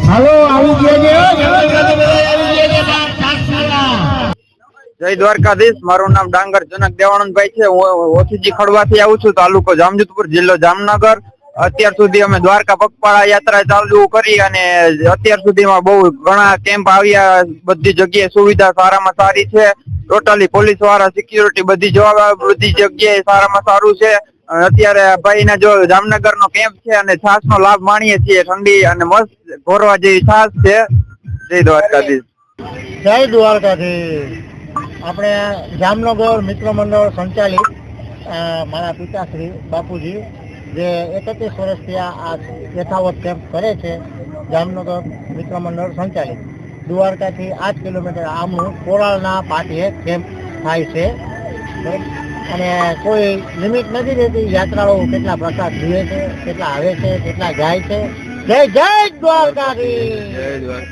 હાલો આવી ગયા જય દ્વારકાધીશ। મારું નામ ડાંગર જનક દેવાનંદભાઈ છે। હું ઓસીજી ખડવાથી આવું છું, તાલુકો જામજોધપુર, જિલ્લો જામનગર। અત્યાર સુધી અમે દ્વારકા પગપાળા યાત્રા ચાલુ કરી અને અત્યાર સુધીમાં બહુ ઘણા કેમ્પ આવ્યા। બધી જગ્યાએ સુવિધા સારામાં સારી છે। ટોટલી પોલીસ વાળા, સિક્યુરિટી બધી જગ્યાએ સારામાં સારું છે। અત્યારે ભાઈના જો જામનગરનો કેમ્પ છે અને છાસનો લાભ માણીએ છીએ। ઠંડી અને મસ્ત ભરવા જેવી છાસ છે। જય દ્વારકાધીશ। જય દ્વારકાધીશ। આપણે જામનગર મિત્ર મંડળ સંચાલિત મારા પિતાશ્રી બાપુજી જે 31 વર્ષથી આ યથાવત કેમ્પ કરે છે। જામનગર મિત્ર મંડળ સંચાલિત દ્વારકાથી 8 કિલોમીટર આમનું કોરાળના પાટીએ કેમ્પ થાય છે અને કોઈ લિમિટ નથી રહેતી। યાત્રાળુઓ કેટલા પ્રસાદ જુએ છે, કેટલા આવે છે, કેટલા જાય છે। જય જય દ્વારકાધીશ।